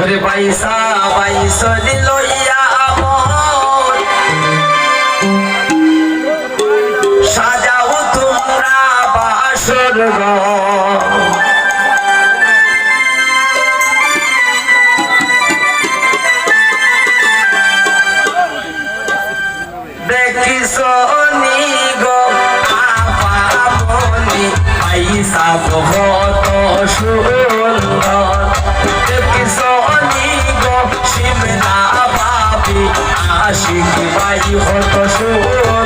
ওরে পয়সা পয়সা লইয়া সাজাও তোমরা বাসর দেখিস গো আপামনি পয়সা বহুত সুন্দর দেখিস গো শিমলা বাবি আশিক ভাই হত সুন্দর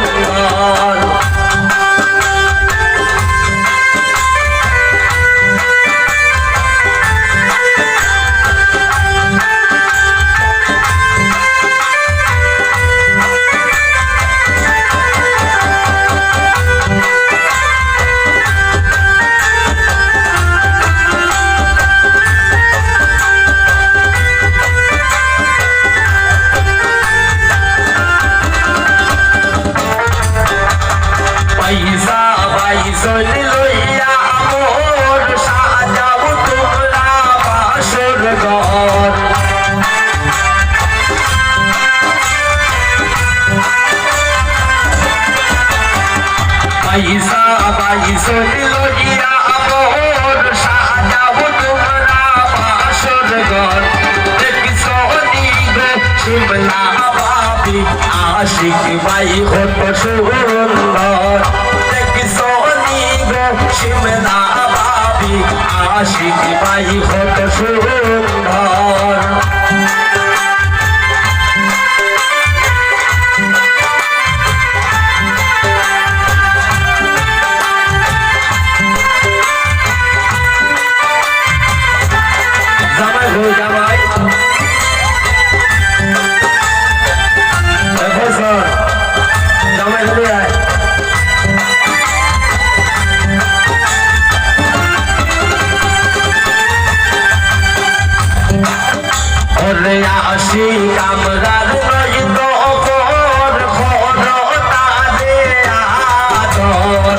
পয়সা পয়সা লইয়া মোর সাজাও তোমরা বাসর ঘর দেখিস গো শিমলা বাবি আশিক ভাই হত সুন্দর দেখিস গো শিমলা বাবি আশিক ভাই হত সুন্দর আশিক আমরার নয়ন অপর খর তারে আদর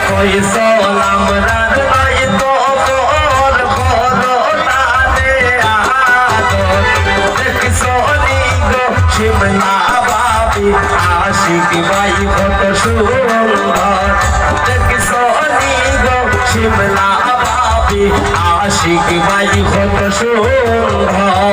ফয়সল আমরার নয়ন অপর খর তারে আদর দেখিস গো শিমলা বাবি আশিক ভাই কত সুন্দর দেখিস শিমলা বাবি আশিক ভাই কত সুন্দর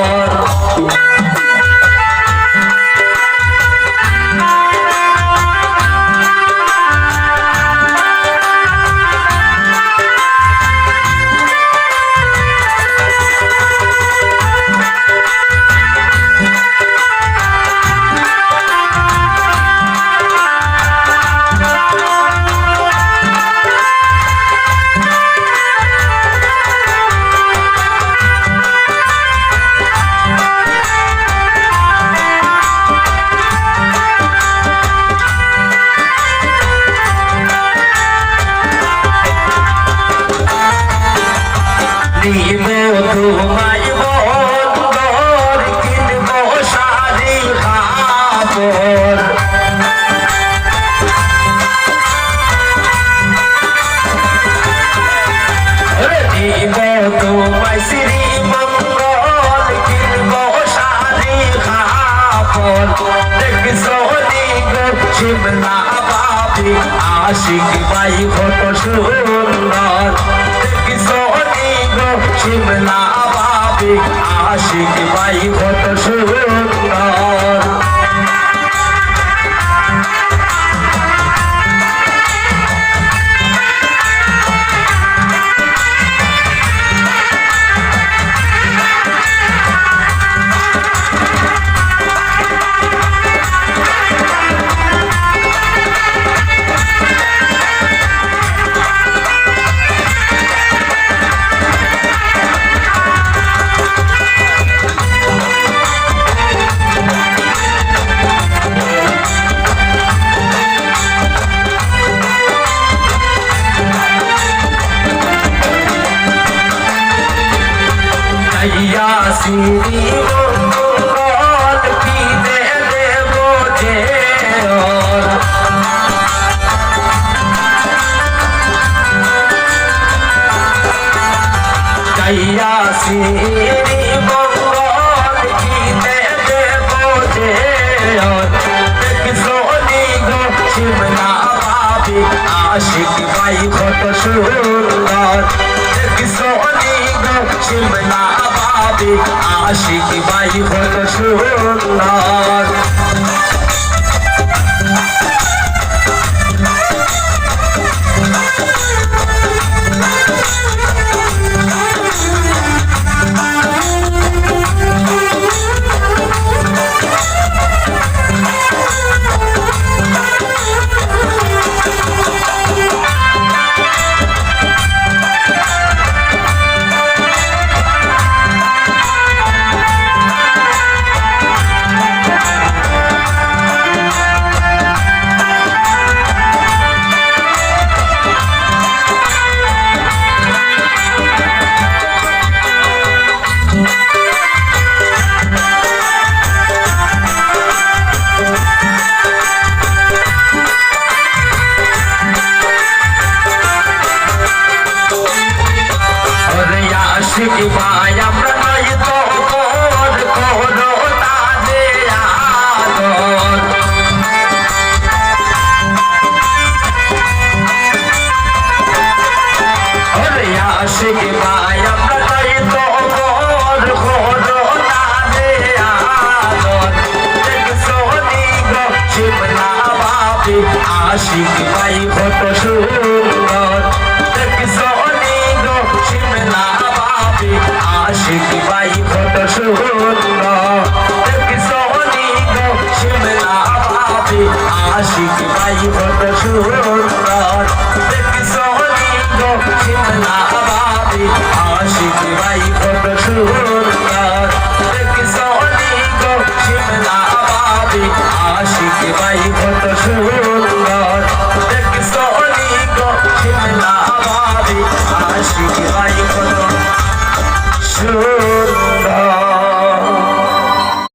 তোমায় বন্দর কিনব শাড়ি কাপড় দিব তোমায় শ্রীমঙ্গল কিনব শাড়ি কাপড় দেখিস গো শিমলা বাবি আশিক ভাই কত সুন্দর দেখিস গো শিমলা বাবি আশিক ভাই কত সুন্দর সিরি মঙ্গল কি দেব যে আশিক ভাই কত সুন্দর দেখছো নি গো শিমলা ভাবি আশিক ভাই কত সুন্দর আশিক ভাই আমরা নয় তো মোর করো তাজে আদর ওরে আশিক ভাই আমরা নয় তো মোর করো তাজে আদর দেখছো নি গো শিমলা ভাবি আশিক ভাই কত সুন্দর দেখছো নি গো শিমলা আশিক ভাই কত সুন্দর